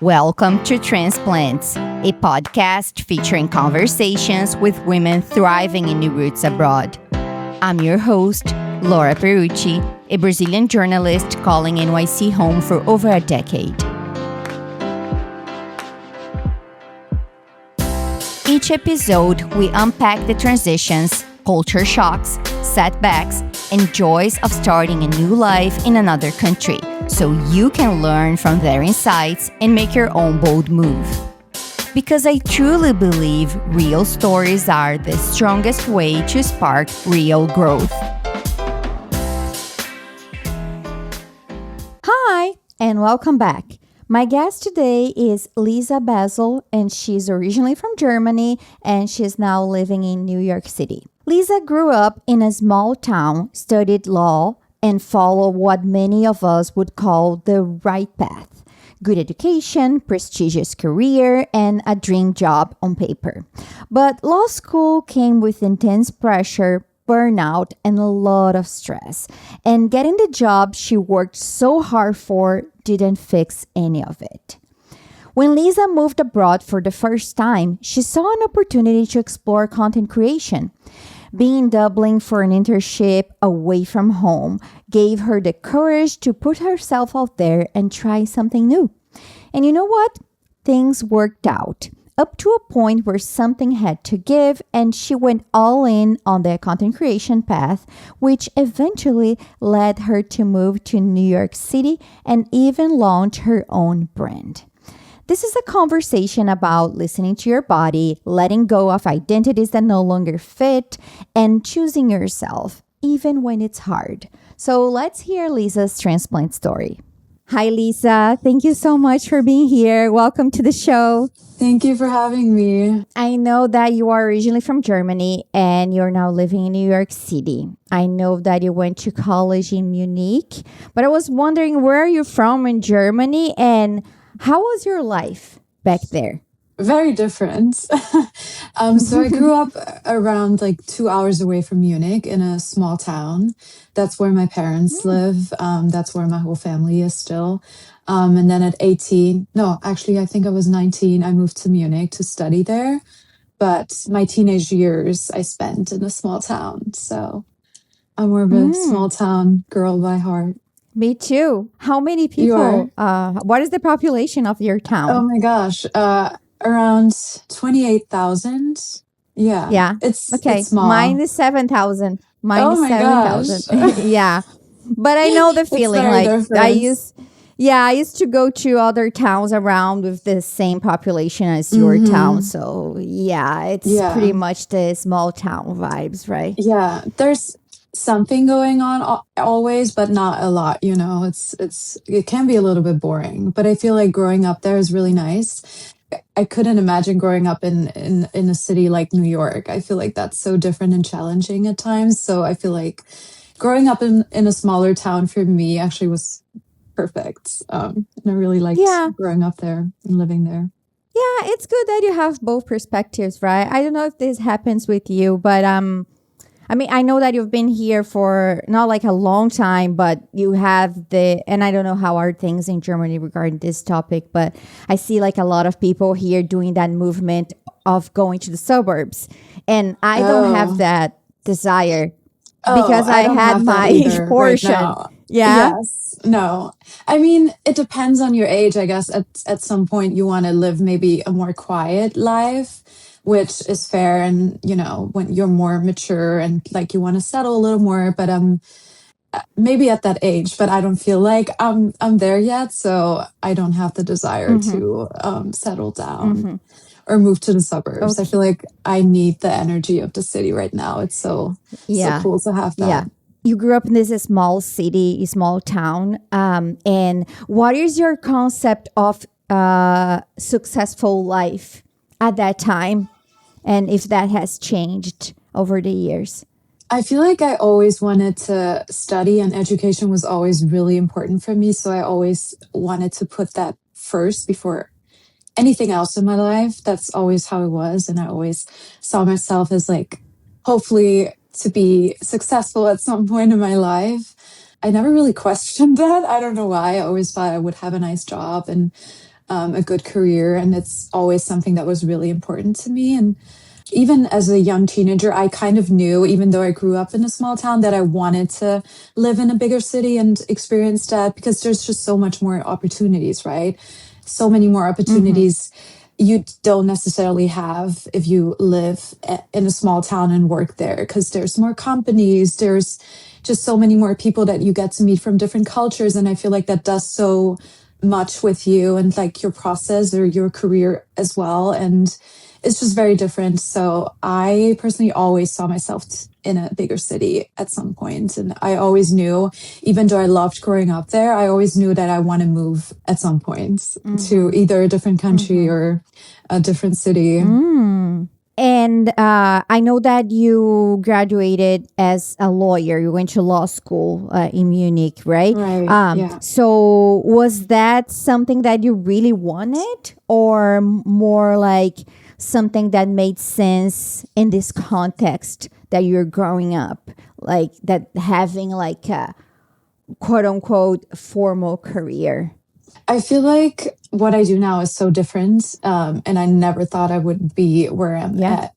Welcome to Transplants, a podcast featuring conversations with women thriving in new roots abroad. I'm your host, Laura Perucci, a Brazilian journalist calling NYC home for over a decade. Each episode, we unpack the transitions, culture shocks, setbacks, and joys of starting a new life in another country, so you can learn from their insights and make your own bold move. Because I truly believe real stories are the strongest way to spark real growth. Hi, and welcome back. My guest today is Lisa Baisl, and she's originally from Germany, and she's now living in New York City. Lisa grew up in a small town, studied law, and followed what many of us would call the right path. Good education, prestigious career, and a dream job on paper. But law school came with intense pressure, burnout, and a lot of stress. And getting the job she worked so hard for didn't fix any of it. When Lisa moved abroad for the first time, she saw an opportunity to explore content creation. Being in Dublin for an internship away from home gave her the courage to put herself out there and try something new. And you know what? Things worked out, up to a point where something had to give, and she went all in on the content creation path, which eventually led her to move to New York City and even launch her own brand. This is a conversation about listening to your body, letting go of identities that no longer fit, and choosing yourself, even when it's hard. So let's hear Lisa's transplant story. Hi, Lisa. Thank you so much for being here. Welcome to the show. Thank you for having me. I know that you are originally from Germany and you're now living in New York City. I know that you went to college in Munich, but I was wondering, where are you from in Germany and how was your life back there? Very different. So I grew up around 2 hours away from Munich in a small town. That's where my parents live. That's where my whole family is still. And then at 18, no, actually, I think I was 19, I moved to Munich to study there. But my teenage years I spent in a small town. So I'm more of a small town girl by heart. Me too. How many people? What is the population of your town? Oh my gosh. Around 28,000. Yeah. Yeah. It's small. Mine is 7,000. Oh my 7,000. gosh. Yeah. But I know the feeling. I used to go to other towns around with the same population as your town. So yeah, it's pretty much the small town vibes, right? Yeah. There's something going on always, but not a lot, it can be a little bit boring, but I feel like growing up there is really nice. I couldn't imagine growing up in a city like New York. I feel like that's so different and challenging at times. So I feel like growing up in a smaller town for me actually was perfect. And I really liked growing up there and living there. Yeah, it's good that you have both perspectives, right? I don't know if this happens with you, but I know that you've been here for not a long time, but you have and I don't know how are things in Germany regarding this topic, but I see a lot of people here doing that movement of going to the suburbs. And I don't have that desire because I had my portion. Right. Yeah. Yes. No. I mean, it depends on your age, I guess. At some point you want to live maybe a more quiet life, which is fair. And, when you're more mature and you want to settle a little more, but maybe at that age, but I don't feel like I'm there yet. So I don't have the desire to settle down or move to the suburbs. Okay. I feel like I need the energy of the city right now. It's so cool to have that. Yeah. You grew up in this small city, small town. And what is your concept of successful life at that time? And if that has changed over the years? I feel like I always wanted to study, and education was always really important for me. So I always wanted to put that first before anything else in my life. That's always how it was. And I always saw myself as hopefully to be successful at some point in my life. I never really questioned that. I don't know why. I always thought I would have a nice job and a good career. And it's always something that was really important to me. And even as a young teenager, I kind of knew, even though I grew up in a small town, that I wanted to live in a bigger city and experience that, because there's just so much more opportunities, right? So many more opportunities you don't necessarily have if you live in a small town and work there, because there's more companies, there's just so many more people that you get to meet from different cultures. And I feel like that does so much with you and like your process or your career as well. And it's just very different. So I personally always saw myself in a bigger city at some point. And I always knew, even though I loved growing up there, I always knew that I want to move at some point to either a different country or a different city. And I know that you graduated as a lawyer. You went to law school in Munich, right? Right. Yeah. So was that something that you really wanted, or more like something that made sense in this context that you're growing up, like that having like a quote unquote formal career? I feel like what I do now is so different. And I never thought I would be where I'm at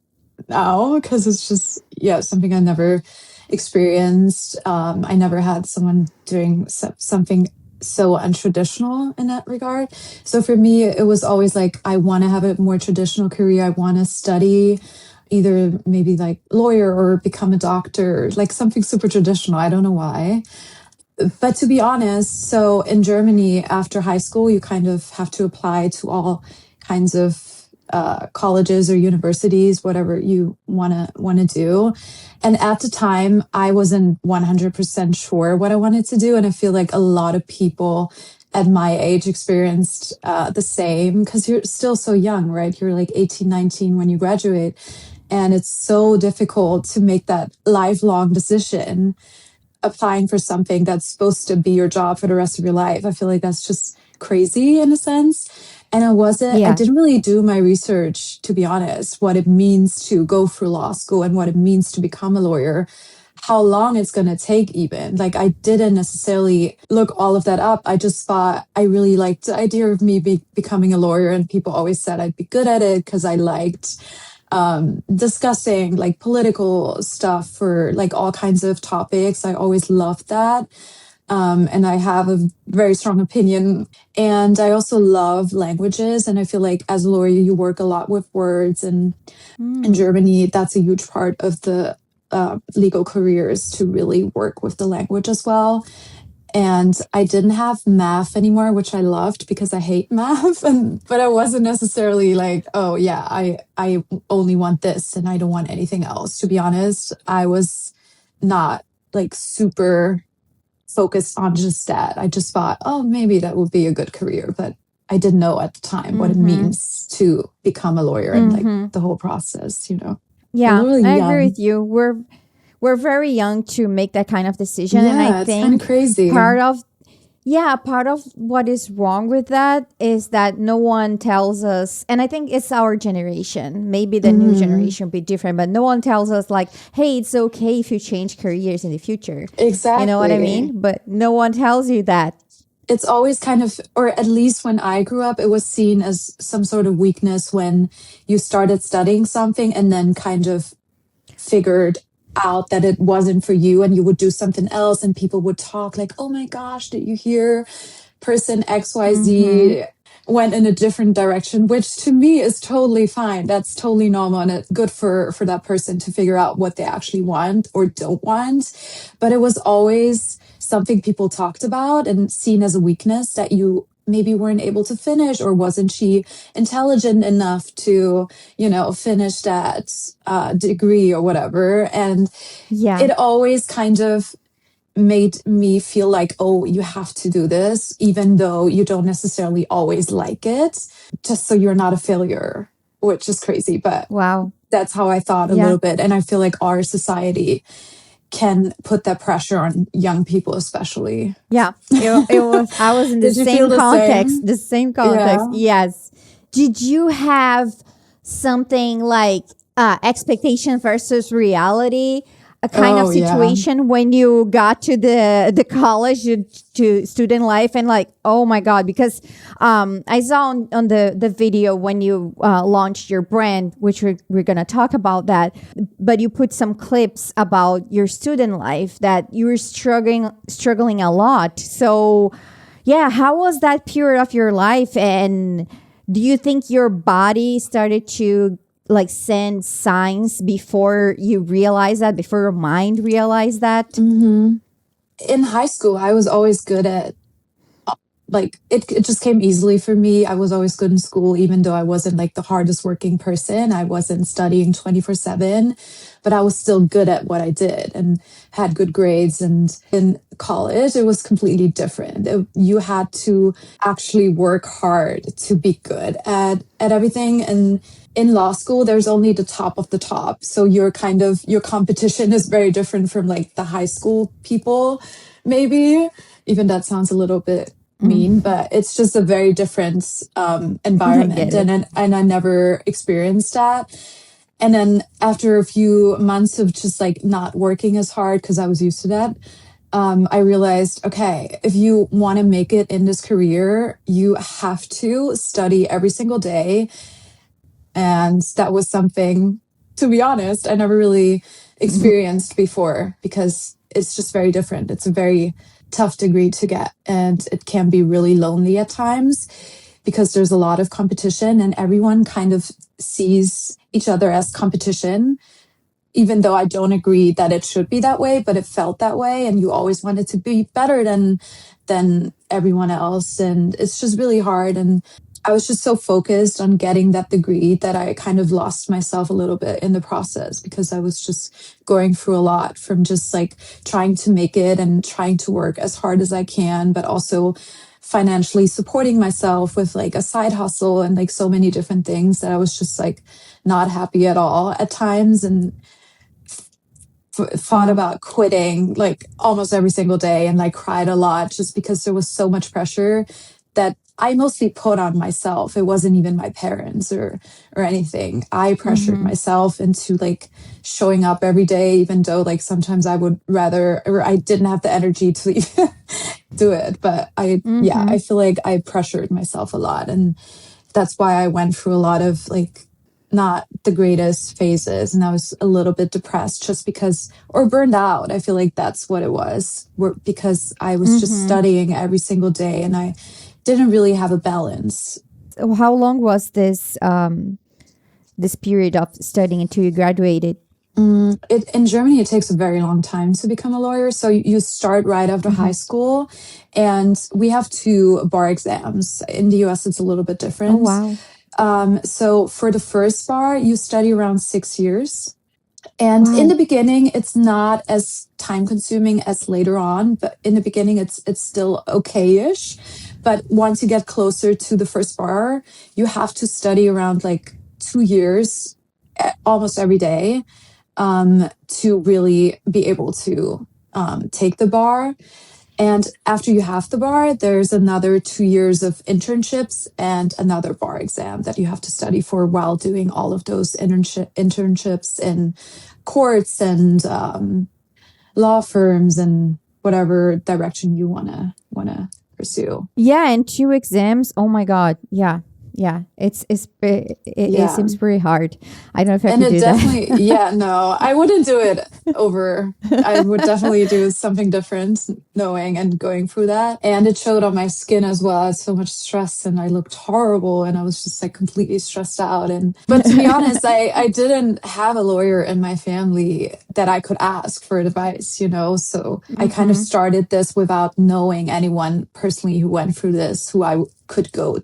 now, because it's just, something I never experienced. I never had someone doing something so untraditional in that regard. So for me, it was always like, I want to have a more traditional career. I want to study either maybe like lawyer or become a doctor, like something super traditional. I don't know why. But to be honest, so in Germany, after high school, you kind of have to apply to all kinds of colleges or universities, whatever you want to do. And at the time, I wasn't 100% sure what I wanted to do. And I feel like a lot of people at my age experienced the same, because you're still so young, right? You're like 18, 19 when you graduate. And it's so difficult to make that lifelong decision, applying for something that's supposed to be your job for the rest of your life. I feel like that's just crazy in a sense. And I didn't really do my research, to be honest, what it means to go through law school and what it means to become a lawyer, how long it's going to take even. Like, I didn't necessarily look all of that up. I just thought I really liked the idea of me becoming a lawyer. And people always said I'd be good at it because I liked discussing like political stuff for like all kinds of topics. I always loved that. And I have a very strong opinion. And I also love languages. And I feel like as a lawyer, you work a lot with words. And in Germany, that's a huge part of the legal careers, to really work with the language as well. And I didn't have math anymore, which I loved because I hate math. But I wasn't necessarily like, oh yeah, I only want this and I don't want anything else. To be honest, I was not like super focused on just that. I just thought, oh, maybe that would be a good career. But I didn't know at the time what it means to become a lawyer and like the whole process, you know. Yeah, really I young. agree with you. We're very young to make that kind of decision. Yeah, And I it's kind think of crazy. part of what is wrong with that is that no one tells us, and I think it's our generation, maybe the new generation will be different, but no one tells us like, hey, it's okay if you change careers in the future. Exactly. You know what I mean? But no one tells you that. It's always kind of, or at least when I grew up, it was seen as some sort of weakness when you started studying something and then kind of figured out that it wasn't for you and you would do something else, and people would talk like, oh my gosh, did you hear person XYZ went in a different direction, which to me is totally fine. That's totally normal, and it's good for that person to figure out what they actually want or don't want. But it was always something people talked about and seen as a weakness, that you maybe weren't able to finish, or wasn't she intelligent enough to, finish that degree or whatever. And it always kind of made me feel like, oh, you have to do this, even though you don't necessarily always like it, just so you're not a failure, which is crazy. But wow, that's how I thought a little bit. And I feel like our society can put that pressure on young people, especially. Yeah, it was. I was in the same context. The same context. Yeah. Yes. Did you have something like expectation versus reality? a kind of Oh, yeah. situation when you got to the college to student life and like, oh my god, because I saw on the video when you launched your brand, which we're gonna talk about that, but you put some clips about your student life that you were struggling a lot. So yeah, how was that period of your life, and do you think your body started to like send signs before you realize that, before your mind realized that? In high school, I was always good at like it just came easily for me. I was always good in school, even though I wasn't like the hardest working person. I wasn't studying 24/7, but I was still good at what I did and had good grades. And in college, it was completely different. You had to actually work hard to be good at everything. And in law school, there's only the top of the top. So your competition is very different from like the high school people, maybe. Even that sounds a little bit mean, but it's just a very different I get environment, it. and I never experienced that. And then after a few months of just like not working as hard because I was used to that, I realized, okay, if you want to make it in this career, you have to study every single day. And that was something, to be honest, I never really experienced before because it's just very different. It's a very tough degree to get, and it can be really lonely at times because there's a lot of competition and everyone kind of sees each other as competition, even though I don't agree that it should be that way, but it felt that way, and you always wanted to be better than everyone else, and it's just really hard. And I was just so focused on getting that degree that I kind of lost myself a little bit in the process because I was just going through a lot from just like trying to make it and trying to work as hard as I can, but also financially supporting myself with like a side hustle and like so many different things that I was just like not happy at all at times. And thought Wow. about quitting like almost every single day and like cried a lot just because there was so much pressure that I mostly put on myself. It wasn't even my parents or anything. I pressured Mm-hmm. myself into like showing up every day, even though like sometimes I would rather, or I didn't have the energy to even do it. But yeah, Mm-hmm. I feel like I pressured myself a lot. And that's why I went through a lot of like not the greatest phases, and I was a little bit depressed just because, or burned out. I feel like that's what it was, because I was just Mm-hmm. studying every single day and I didn't really have a balance. So how long was this period of studying until you graduated? In Germany, it takes a very long time to become a lawyer. So you start right after high Mm-hmm. school, and we have two bar exams. In the US, it's a little bit Oh different. wow. So for the first bar, you study around 6 years. And in the Wow. beginning, it's not as time consuming as later on, but in the beginning, it's still okay-ish. But once you get closer to the first bar, you have to study around like 2 years, almost every day, to really be able to take the bar. And after you have the bar, there's another 2 years of internships and another bar exam that you have to study for while doing all of those internships in courts and law firms and whatever direction you wanna pursue. Yeah, and two exams. Oh my god. Yeah. Yeah. It Yeah. seems pretty hard. I don't know if I And could it do definitely, that. yeah, no, I wouldn't do it over. I would definitely do something different, knowing and going through that. And it showed on my skin as well. I had so much stress and I looked horrible and I was just like completely stressed out. But to be honest, I didn't have a lawyer in my family that I could ask for advice, So I kind of Mm-hmm. started this without knowing anyone personally who went through this, who I could go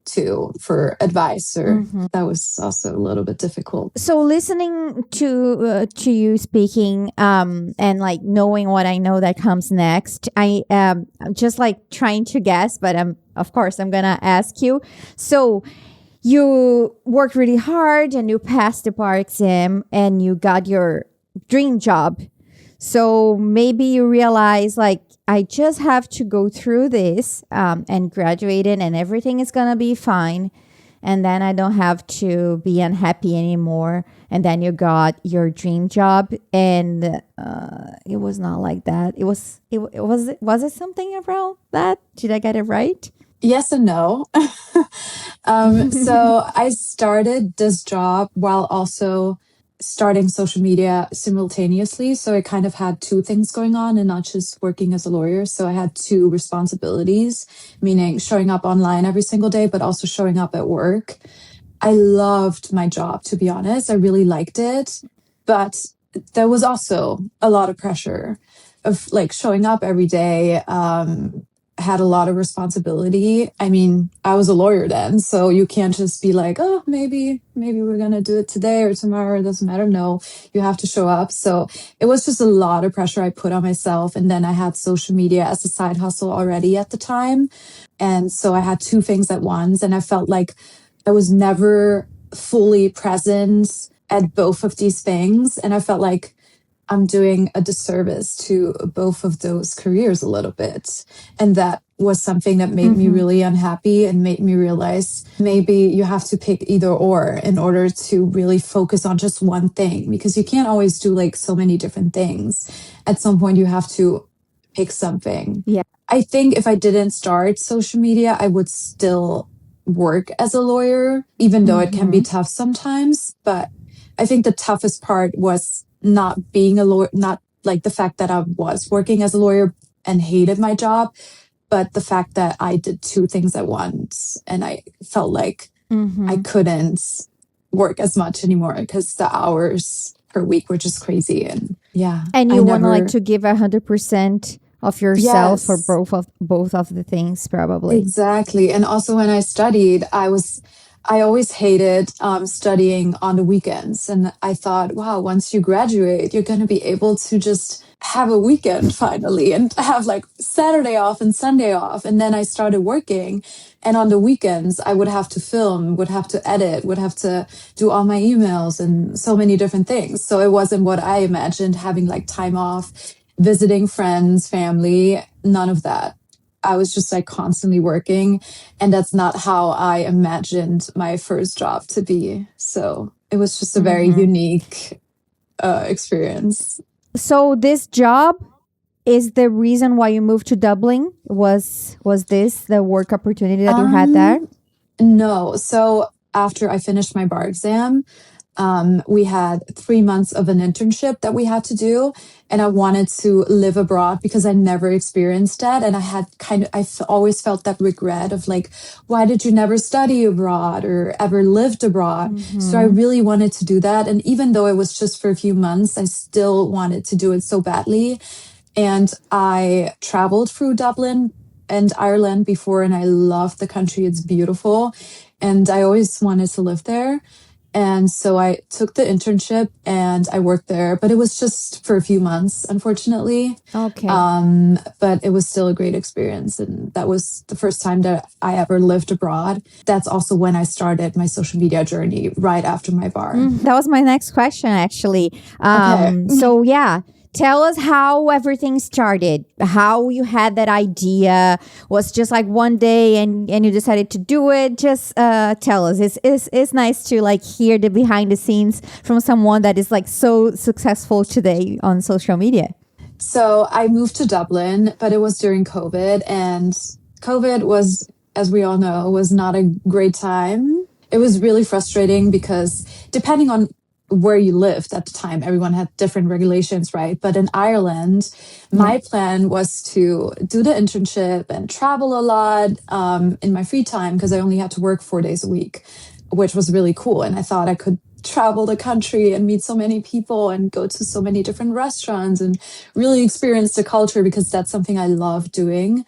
to for advice, or Mm-hmm. that was also a little bit difficult. So listening to you speaking and like knowing what I know that comes next, I'm just like trying to guess, but of course I'm gonna ask you. So you worked really hard and you passed the bar exam and you got your dream job. So maybe you realize like I just have to go through this and graduate it and everything is gonna be fine, and then I don't have to be unhappy anymore. and then you got your dream job, and it was not like that. Was it something around that? Did I get it right? Yes and no. So I started this job while also starting social media simultaneously. So I kind of had two things going on and not just working as a lawyer. So I had two responsibilities, meaning showing up online every single day, but also showing up at work. I loved my job, to be honest. I really liked it. But there was also a lot of pressure of like showing up every day. Had a lot of responsibility. I mean, I was a lawyer then, so you can't just be like, oh, maybe we're gonna do it today or tomorrow. It doesn't matter. No, you have to show up. So it was just a lot of pressure I put on myself. And then I had social media as a side hustle already at the time. And so I had two things at once. And I felt like I was never fully present at both of these things. And I felt like I'm doing a disservice to both of those careers a little bit. And that was something that made me really unhappy and made me realize maybe you have to pick either or in order to really focus on just one thing, because you can't always do like so many different things. At some point, you have to pick something. Yeah. I think if I didn't start social media, I would still work as a lawyer, even though it can be tough sometimes. But I think the toughest part was not being a lawyer, not like the fact that I was working as a lawyer and hated my job, but the fact that I did two things at once and I felt like I couldn't work as much anymore because the hours per week were just crazy. And yeah. And you want to like to give 100% of yourself for Yes, both of the things, probably. exactly. And also when I studied, I always hated studying on the weekends. And I thought, wow, once you graduate, you're going to be able to just have a weekend finally and have like Saturday off and Sunday off. And then I started working. And on the weekends, I would have to film, would have to edit, would have to do all my emails and so many different things. So it wasn't what I imagined, having like time off, visiting friends, family, none of that. I was just like constantly working. And that's not how I imagined my first job to be. So it was just a very unique experience. So this job is the reason why you moved to Dublin? Was this the work opportunity that you had there? No. So after I finished my bar exam, we had 3 months of an internship that we had to do. And I wanted to live abroad because I never experienced that. And I had always felt that regret of like, why did you never study abroad or ever lived abroad? So I really wanted to do that. And even though it was just for a few months, I still wanted to do it so badly. And I traveled through Dublin and Ireland before, and I love the country. It's beautiful. And I always wanted to live there. And so I took the internship and I worked there, but it was just for a few months, unfortunately. Okay. But it was still a great experience. And that was the first time that I ever lived abroad. That's also when I started my social media journey right after my bar. That was my next question, actually. Okay. So, yeah. Tell us how everything started, how you had that idea. Was just like one day and you decided to do it. Just tell us. It's nice to like hear the behind the scenes from someone that is like so successful today on social media. So I moved to Dublin, but it was during COVID. And COVID was, as we all know, was not a great time. It was really frustrating because depending on where you lived at the time, everyone had different regulations, right? But in Ireland, my plan was to do the internship and travel a lot in my free time because I only had to work 4 days a week, which was really cool. And I thought I could travel the country and meet so many people and go to so many different restaurants and really experience the culture because that's something I love doing.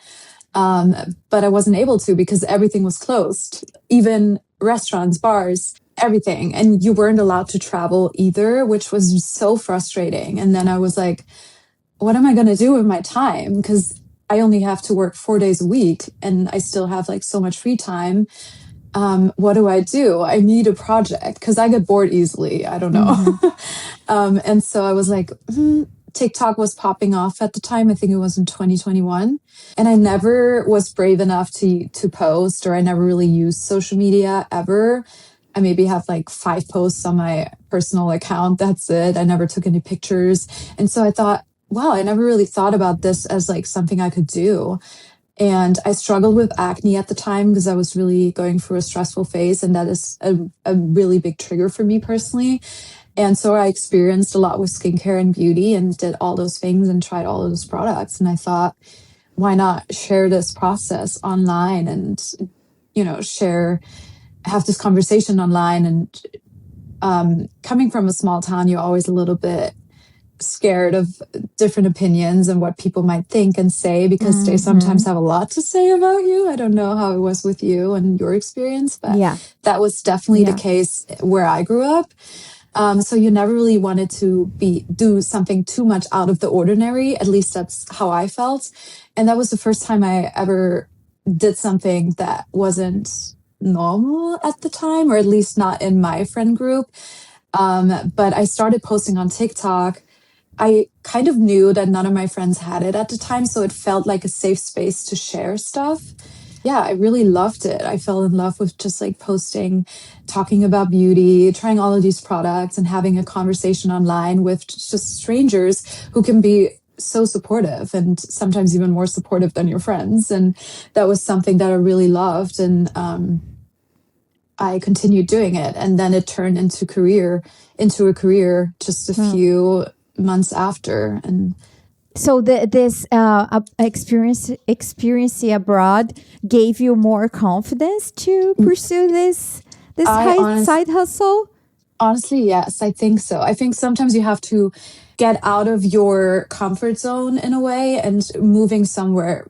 But I wasn't able to because everything was closed, even restaurants, bars, everything. And you weren't allowed to travel either, which was so frustrating. And then I was like, what am I going to do with my time? Because I only have to work 4 days a week and I still have like so much free time. What do? I need a project because I get bored easily. I don't know. And so I was like, TikTok was popping off at the time. I think it was in 2021. And I never was brave enough to post, or I never really used social media ever. I maybe have like 5 posts on my personal account. That's it. I never took any pictures. And so I thought, wow, I never really thought about this as like something I could do. And I struggled with acne at the time because I was really going through a stressful phase. And that is a really big trigger for me personally. And so I experienced a lot with skincare and beauty and did all those things and tried all of those products. And I thought, why not share this process online and, have this conversation online. And coming from a small town, you're always a little bit scared of different opinions and what people might think and say because they sometimes have a lot to say about you. I don't know how it was with you and your experience, but that was definitely the case where I grew up. So you never really wanted to do something too much out of the ordinary. At least that's how I felt. And that was the first time I ever did something that wasn't normal at the time, or at least not in my friend group. But I started posting on TikTok. I kind of knew that none of my friends had it at the time, so it felt like a safe space to share stuff. Yeah, I really loved it. I fell in love with just like posting, talking about beauty, trying all of these products and having a conversation online with just strangers who can be so supportive and sometimes even more supportive than your friends. And that was something that I really loved. And I continued doing it. And then it turned into a career just a few months after. And so this experience abroad gave you more confidence to pursue this side hustle? Honestly, yes, I think so. I think sometimes you have to get out of your comfort zone in a way, and moving somewhere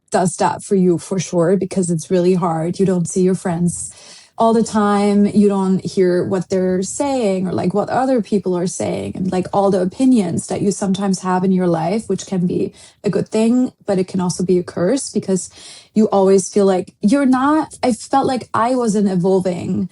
does that for you for sure, because it's really hard. You don't see your friends all the time. You don't hear what they're saying or like what other people are saying, and like all the opinions that you sometimes have in your life, which can be a good thing, but it can also be a curse because you always feel like I felt like I wasn't evolving.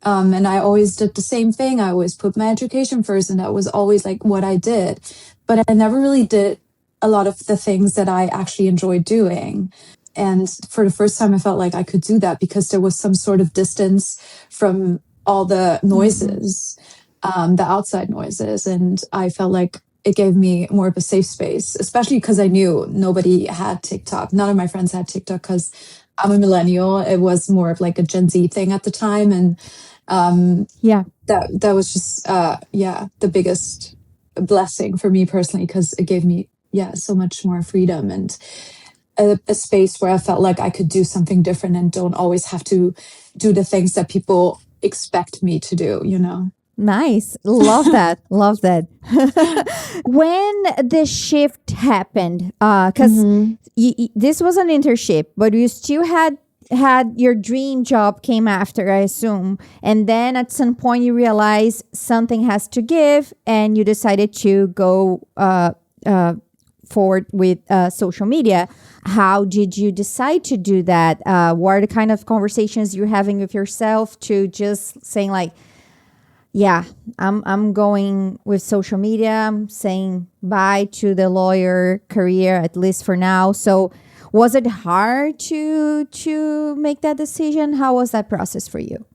And I always did the same thing. I always put my education first, and that was always like what I did. But I never really did a lot of the things that I actually enjoyed doing. And for the first time, I felt like I could do that because there was some sort of distance from all the noises, the outside noises. And I felt like it gave me more of a safe space, especially because I knew nobody had TikTok. None of my friends had TikTok because I'm a millennial. It was more of like a Gen Z thing at the time. And that was just, the biggest blessing for me personally, because it gave me, so much more freedom and a space where I felt like I could do something different and don't always have to do the things that people expect me to do, Nice. Love that. Love that. When the shift happened, because this was an internship, but you still had your dream job came after, I assume. And then at some point you realize something has to give and you decided to go forward with social media. How did you decide to do that? What are the kind of conversations you're having with yourself to just saying like, yeah, I'm going with social media. I'm saying bye to the lawyer career, at least for now. So was it hard to make that decision? How was that process for you?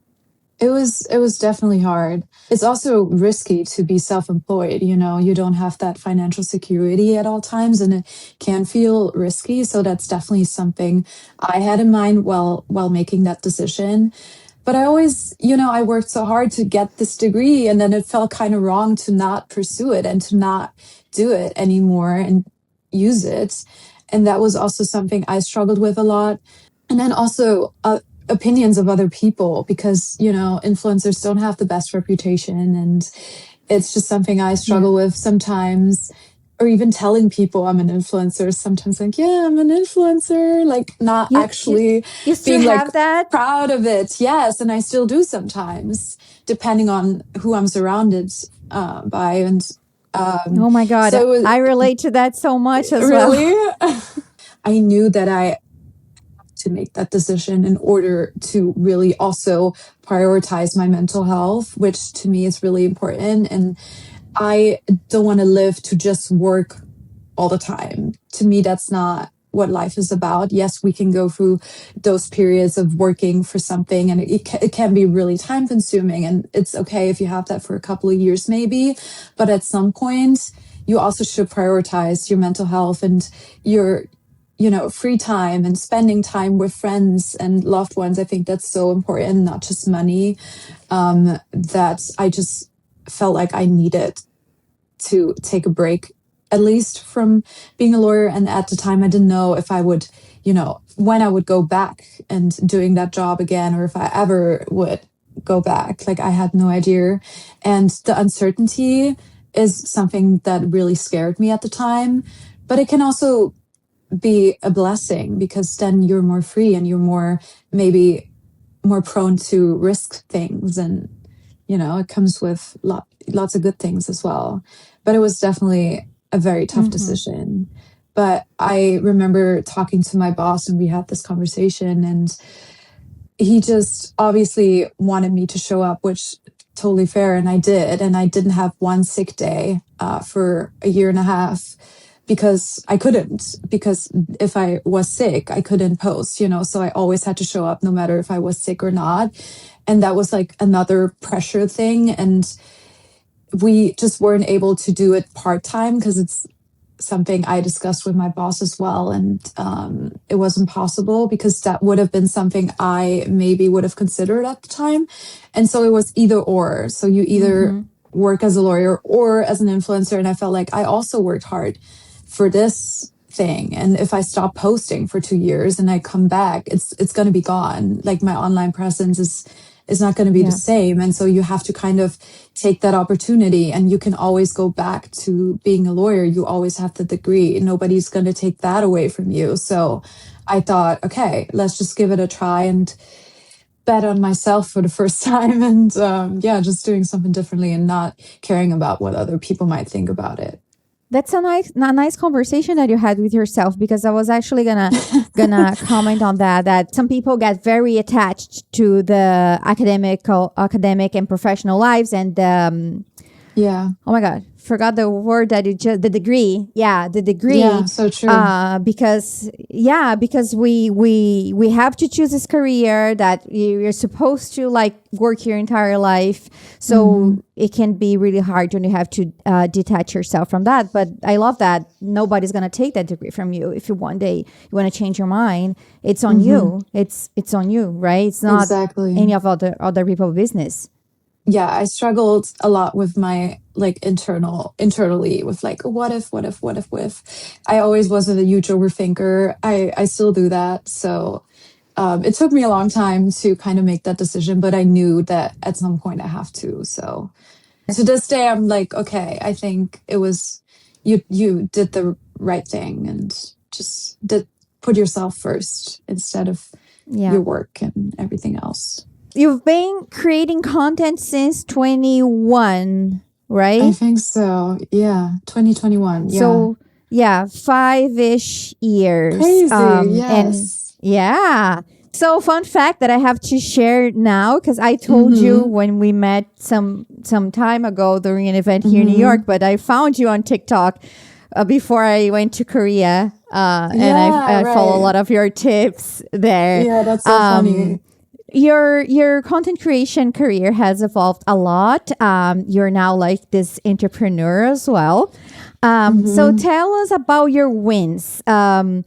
It was definitely hard. It's also risky to be self-employed, you don't have that financial security at all times, and it can feel risky. So that's definitely something I had in mind while making that decision. But I always, I worked so hard to get this degree, and then it felt kind of wrong to not pursue it and to not do it anymore and use it. And that was also something I struggled with a lot. And then also opinions of other people, because, influencers don't have the best reputation. And it's just something I struggle with sometimes. Or even telling people I'm an influencer, sometimes like, yeah, I'm an influencer, like not actually you still being have like that? proud of it. Yes. And I still do sometimes, depending on who I'm surrounded by. And oh my God, so I relate to that so much as really, well. I knew that I had to make that decision in order to really also prioritize my mental health, which to me is really important. And I don't want to live to just work all the time. To me, that's not what life is about. Yes, we can go through those periods of working for something, and it can be really time consuming, and it's okay if you have that for a couple of years maybe, but at some point you also should prioritize your mental health and your free time and spending time with friends and loved ones. I think that's so important, not just money. That I just felt like I needed to take a break, at least from being a lawyer. And at the time, I didn't know if I would, when I would go back and doing that job again, or if I ever would go back. Like, I had no idea. And the uncertainty is something that really scared me at the time. But it can also be a blessing, because then you're more free and you're maybe more prone to risk things, and it comes with lots of good things as well. But it was definitely a very tough decision. But I remember talking to my boss, and we had this conversation, and he just obviously wanted me to show up, which totally fair, and I did. And I didn't have one sick day for a year and a half, because I couldn't, because if I was sick, I couldn't post, so I always had to show up no matter if I was sick or not. And that was like another pressure thing. And we just weren't able to do it part-time, because it's something I discussed with my boss as well. And it wasn't possible, because that would have been something I maybe would have considered at the time. And so it was either or. So you either work as a lawyer or as an influencer. And I felt like I also worked hard for this thing. And if I stop posting for 2 years and I come back, it's going to be gone. Like, my online presence is not going to be the same. And so you have to kind of take that opportunity, and you can always go back to being a lawyer. You always have the degree. Nobody's going to take that away from you. So I thought, okay, let's just give it a try and bet on myself for the first time. And just doing something differently and not caring about what other people might think about it. That's a nice conversation that you had with yourself, because I was actually gonna comment on that some people get very attached to the academic and professional lives, and oh my God, forgot the word that the degree. Yeah, the degree. Yeah, so true. Because we have to choose this career that you're supposed to like work your entire life. So it can be really hard when you have to detach yourself from that. But I love that nobody's gonna take that degree from you. If you one day you want to change your mind, it's on you. It's on you, right? It's not any of other people's business. Yeah, I struggled a lot with my internally with like, what if. I always was a huge overthinker. I still do that. So it took me a long time to kind of make that decision, but I knew that at some point I have to. So to this day, I'm like, okay, I think it was, you did the right thing, and just put yourself first instead of your work and everything else. You've been creating content since 21, right? I think so. Yeah. 2021. Yeah. So, 5-ish years. Crazy. Yes. And so, fun fact that I have to share now, because I told you when we met some time ago during an event here in New York, but I found you on TikTok before I went to Korea. And I follow a lot of your tips there. Yeah, that's so funny. Your content creation career has evolved a lot. You're now like this entrepreneur as well. So tell us about your wins. And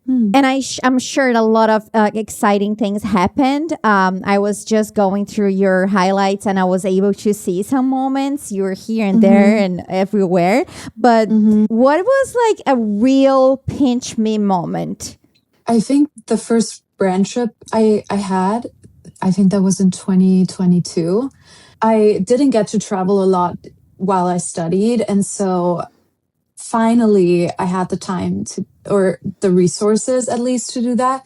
I'm sure a lot of exciting things happened. I was just going through your highlights, and I was able to see some moments. You were here and there and everywhere. But what was like a real pinch me moment? I think the first brand trip I had, I think that was in 2022. I didn't get to travel a lot while I studied. And so finally I had the time or the resources at least to do that.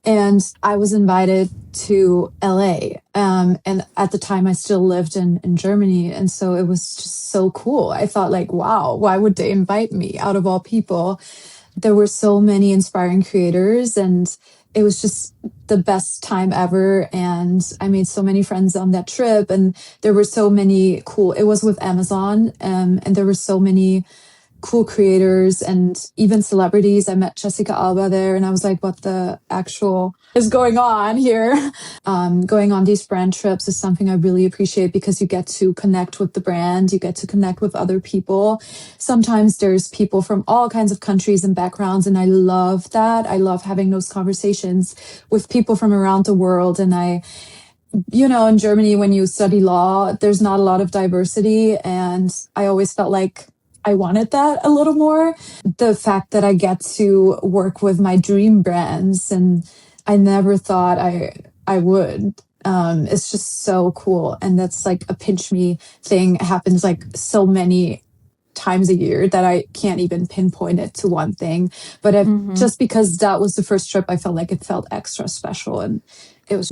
And I was invited to LA. And at the time I still lived in Germany. And so it was just so cool. I thought like, wow, why would they invite me out of all people? There were so many inspiring creators, and it was just the best time ever. And I made so many friends on that trip, and there were so many it was with Amazon. And there were so many cool creators and even celebrities. I met Jessica Alba there, and I was like, what the actual is going on here? Going on these brand trips is something I really appreciate because you get to connect with the brand, you get to connect with other people. Sometimes there's people from all kinds of countries and backgrounds, and I love that. I love having those conversations with people from around the world. And in Germany, when you study law, there's not a lot of diversity. And I always felt like I wanted that a little more. The fact that I get to work with my dream brands, and I never thought I would. It's just so cool. And that's like a pinch me thing. It happens like so many times a year that I can't even pinpoint it to one thing. But just because that was the first trip, I felt like it felt extra special. And it was.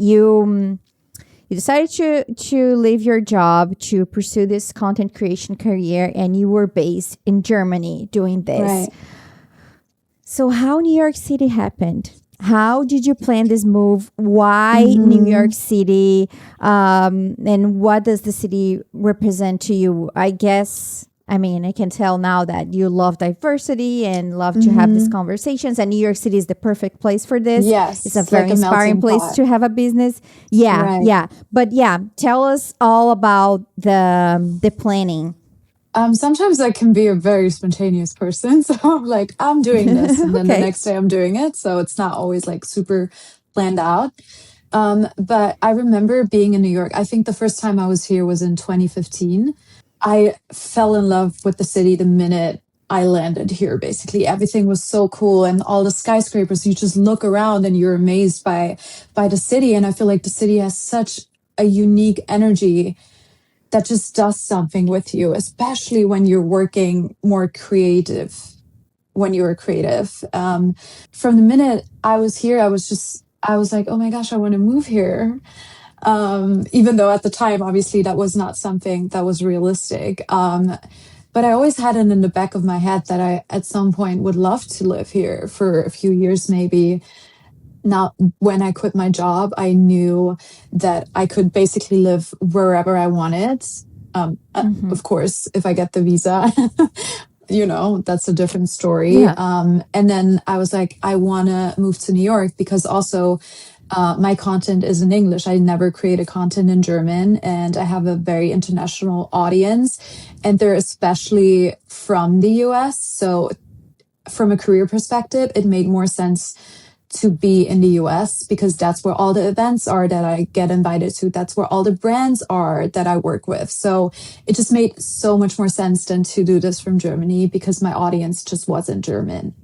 You decided to leave your job to pursue this content creation career, and you were based in Germany doing this. Right. So how New York City happened? How did you plan this move? Why New York City? And what does the city represent to you? I can tell now that you love diversity and love to have these conversations. And New York City is the perfect place for this. Yes. It's a very inspiring place to have a business. Yeah, Right. yeah. But yeah, tell us all about the planning. Sometimes I can be a very spontaneous person. So I'm like, I'm doing this. And then the Okay. next day I'm doing it. So it's not always like super planned out. But I remember being in New York. I think the first time I was here was in 2015. I fell in love with the city the minute I landed here. Basically, everything was so cool, and all the skyscrapers. You just look around and you're amazed by the city. And I feel like the city has such a unique energy that just does something with you, especially when you're working more creative. When you're creative, from the minute I was here, I was like, oh my gosh, I want to move here. Even though at the time, obviously, that was not something that was realistic. But I always had it in the back of my head that I, at some point, would love to live here for a few years, maybe. Now, when I quit my job, I knew that I could basically live wherever I wanted. Of course, if I get the visa, that's a different story. Yeah. And then I was like, I want to move to New York because also my content is in English. I never created content in German, and I have a very international audience, and they're especially from the US. So from a career perspective, it made more sense to be in the US because that's where all the events are that I get invited to. That's where all the brands are that I work with. So it just made so much more sense than to do this from Germany because my audience just wasn't German.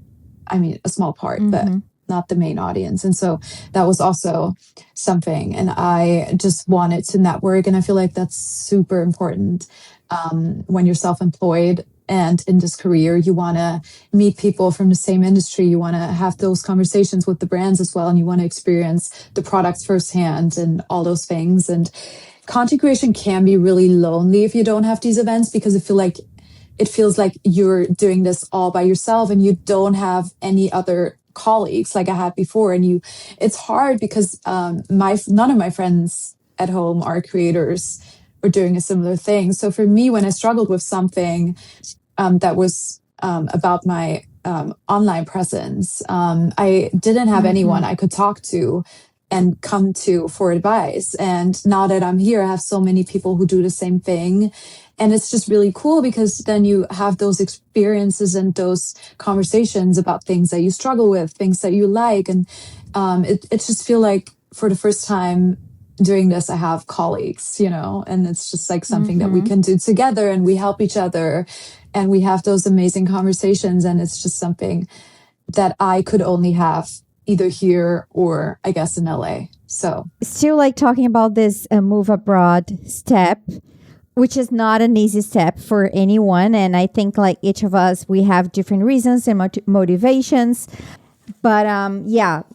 I mean, a small part, but not the main audience. And so that was also something. And I just wanted to network. And I feel like that's super important when you're self-employed. And in this career, you want to meet people from the same industry. You want to have those conversations with the brands as well. And you want to experience the products firsthand and all those things. And content creation can be really lonely if you don't have these events because it feels like you're doing this all by yourself and you don't have any other colleagues like I had before. And it's hard because none of my friends at home are creators or doing a similar thing. So for me, when I struggled with something that was about my online presence, I didn't have anyone I could talk to and come to for advice. And now that I'm here, I have so many people who do the same thing. And it's just really cool because then you have those experiences and those conversations about things that you struggle with, things that you like. And it just feel like for the first time doing this, I have colleagues, and it's just like something that we can do together and we help each other and we have those amazing conversations. And it's just something that I could only have either here or I guess in LA. So still like talking about this move abroad step, which is not an easy step for anyone. And I think like each of us, we have different reasons and motivations. But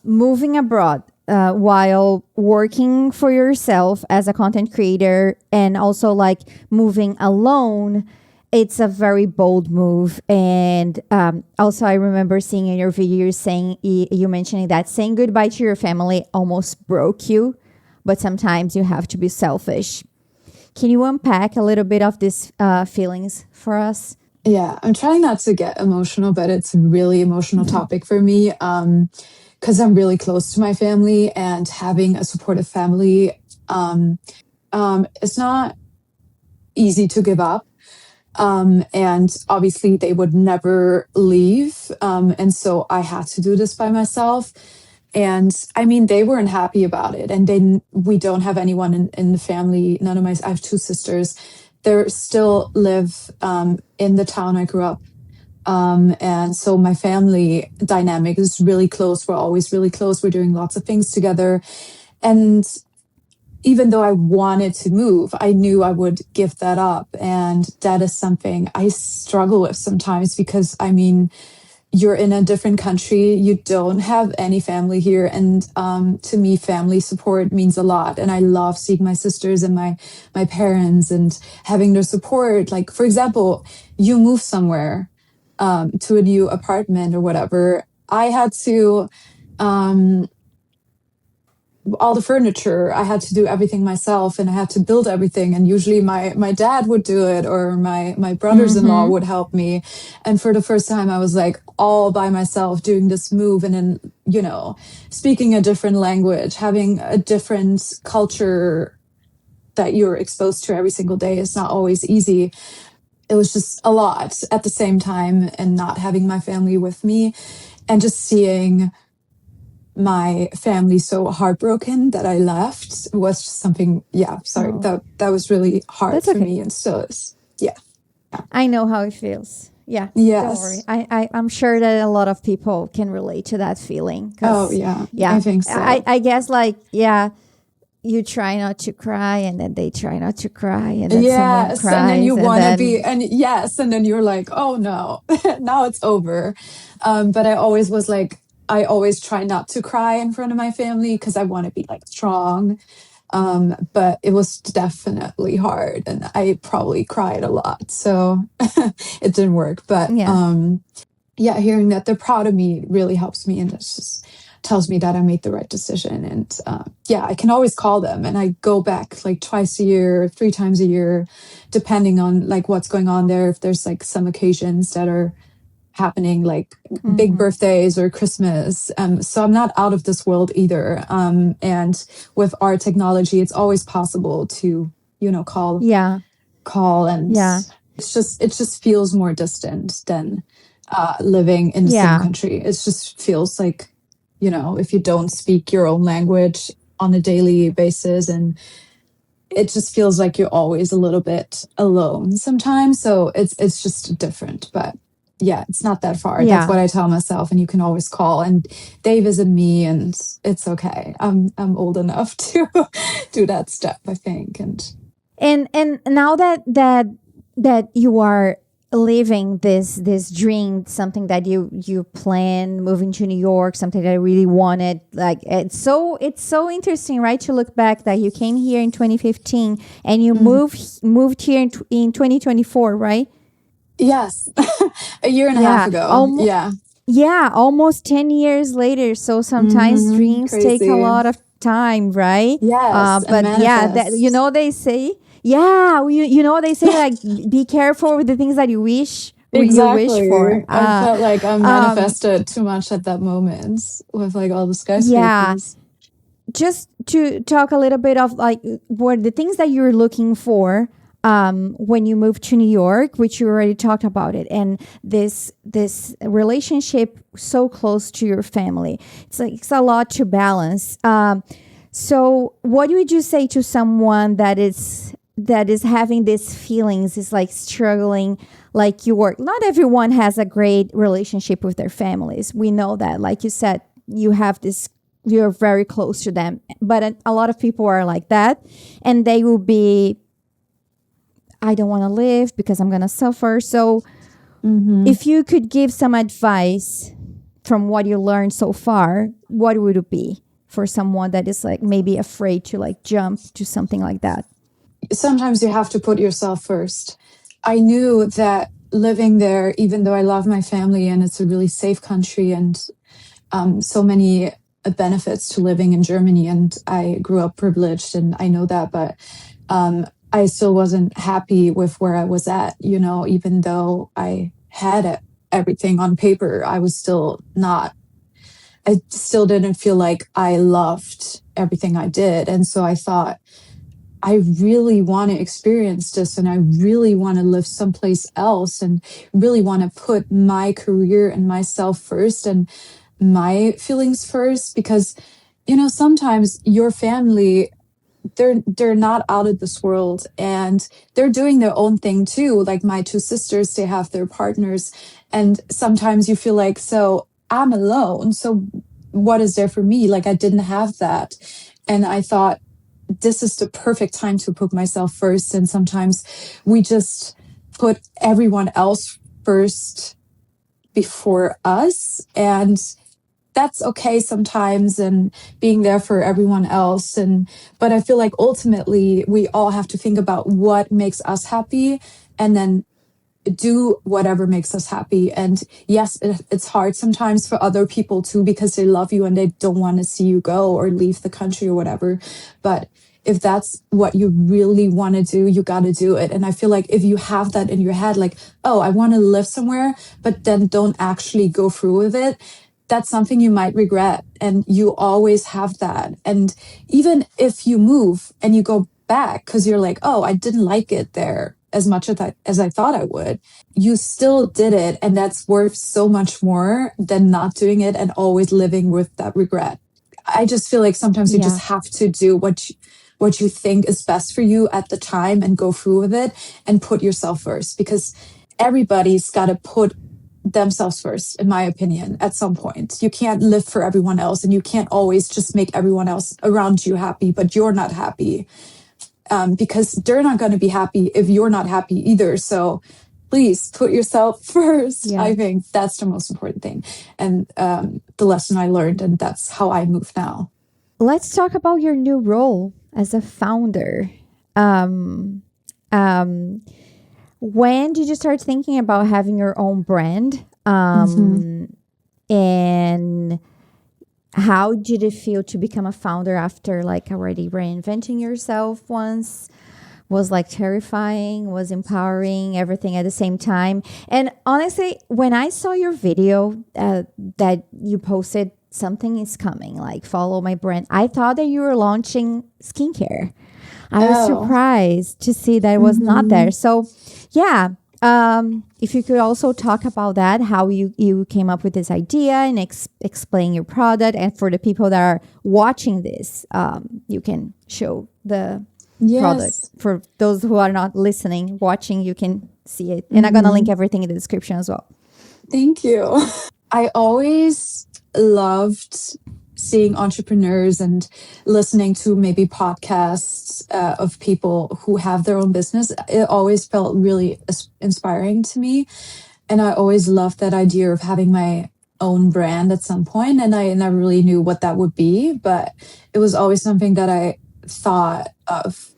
moving abroad while working for yourself as a content creator and also like moving alone, it's a very bold move. And also I remember seeing in your video you mentioning that saying goodbye to your family almost broke you, but sometimes you have to be selfish. Can you unpack a little bit of these feelings for us? Yeah, I'm trying not to get emotional, but it's a really emotional topic for me. Because I'm really close to my family, and having a supportive family, it's not easy to give up. And obviously, they would never leave. And so I had to do this by myself. And I mean, they weren't happy about it. And we don't have anyone in the family. None of I have two sisters. They still live in the town I grew up. And so my family dynamic is really close. We're always really close. We're doing lots of things together. And even though I wanted to move, I knew I would give that up. And that is something I struggle with sometimes because, I mean, you're in a different country, you don't have any family here. And to me, family support means a lot. And I love seeing my sisters and my parents and having their support. Like, for example, you move somewhere to a new apartment or whatever. I had to all the furniture. I had to do everything myself, and I had to build everything. And usually my dad would do it, or my brothers-in-law Mm-hmm. would help me. And for the first time, I was like all by myself doing this move, and then, speaking a different language, having a different culture that you're exposed to every single day is not always easy. It was just a lot at the same time, and not having my family with me, and just seeing my family so heartbroken that I left was just something. Yeah, sorry, Oh, that was really hard that's for okay. me, and still is. Yeah. I know how it feels. Yeah, don't worry. Yes. I'm sure that a lot of people can relate to that feeling Oh because, yeah, I yeah, think so. I guess, like, yeah, you try not to cry and then they try not to cry and then someone Yes, and then you cries and want to be, then, and yes, and then you're like, oh no, now it's over. But I always was like, I always try not to cry in front of my family because I want to be like strong. But it was definitely hard, and I probably cried a lot, so it didn't work. But yeah. yeah, hearing that they're proud of me really helps me, and it just tells me that I made the right decision. And yeah, I can always call them, and I go back like twice a year, 3 times a year, depending on like what's going on there. If there's like some occasions that are happening, like big Mm-hmm. birthdays or Christmas. So I'm not out of this world either. And with our technology, it's always possible to, Yeah. call, and Yeah. it just feels more distant than living in the same Yeah. country. It just feels like, if you don't speak your own language on a daily basis, and it just feels like you're always a little bit alone sometimes. So it's just different. But yeah, it's not that far. That's Yeah. what I tell myself. And you can always call, and they visit me, and it's okay. I'm old enough to do that step, I think. And And now that you are living this dream, something that you plan, moving to New York, something that I really wanted, like, it's so interesting, right, to look back that you came here in 2015 and you mhm. moved here in 2024, right? Yes, a year and a half Yeah. ago. Yeah. Yeah, almost 10 years later. So sometimes dreams take a Crazy. lot of time, right? Yes, and But yeah, that, manifest. they say, yeah, they say, like, be careful with the things that you wish for. Exactly. I felt like I Um, manifested too much at that moment with like all the yeah, skyscrapers. just to talk a little bit of, like, what the things that you're looking for when you move to New York, which you already talked about it, and this relationship so close to your family. It's like it's a lot to balance. So what would you say to someone that is having these feelings, is like struggling, like you work? Not everyone has a great relationship with their families. We know that, like you said, you're very close to them, but a lot of people are like that, and they will be, I don't want to live because I'm going to suffer. So Hmm. if you could give some advice from what you learned so far, what would it be for someone that is, like, maybe afraid to, like, jump to something like that? Sometimes you have to put yourself first. I knew that living there, even though I love my family and it's a really safe country, and so many benefits to living in Germany, and I grew up privileged, and I know that, but I still wasn't happy with where I was at, even though I had everything on paper, I still didn't feel like I loved everything I did. And so I thought, I really want to experience this and I really want to live someplace else and really want to put my career and myself first and my feelings first because sometimes your family, they're not out of this world and they're doing their own thing too. Like my two sisters, they have their partners, and sometimes you feel like, so I'm alone, so what is there for me? Like I didn't have that. And I thought, this is the perfect time to put myself first. And sometimes we just put everyone else first before us, and that's okay sometimes, and being there for everyone else. But I feel like ultimately we all have to think about what makes us happy and then do whatever makes us happy. And yes, it's hard sometimes for other people too, because they love you and they don't want to see you go or leave the country or whatever. But if that's what you really want to do, you got to do it. And I feel like if you have that in your head, like, oh, I want to live somewhere, but then don't actually go through with it, that's something you might regret. And you always have that. And even if you move and you go back because you're like, oh, I didn't like it there as much as I thought I would, you still did it. And that's worth so much more than not doing it and always living with that regret. I just feel like sometimes you Yeah. just have to do what you think is best for you at the time and go through with it and put yourself first, because everybody's got to put themselves first, in my opinion, at some point. You can't live for everyone else and you can't always just make everyone else around you happy, but you're not happy. Because they're not going to be happy if you're not happy either. So please put yourself first. Yeah. I think that's the most important thing. And the lesson I learned, and that's how I move now. Let's talk about your new role as a founder. Um, um, when did you start thinking about having your own brand? Mm-hmm. And how did it feel to become a founder after like already reinventing yourself once? Was like terrifying, was empowering, everything at the same time. And honestly, when I saw your video that you posted, something is coming, like follow my brand, I thought that you were launching skincare. I was Oh. surprised to see that it was not Mm-hmm. there. So, yeah. If you could also talk about that, how you came up with this idea and explain your product. And for the people that are watching this, you can show the product. Yes. For those who are not listening, watching, you can see it. And I'm going to link Mm-hmm. everything in the description as well. Thank you. I always loved seeing entrepreneurs and listening to maybe podcasts of people who have their own business. It always felt really inspiring to me. And I always loved that idea of having my own brand at some point. And I never really knew what that would be, but it was always something that I thought of.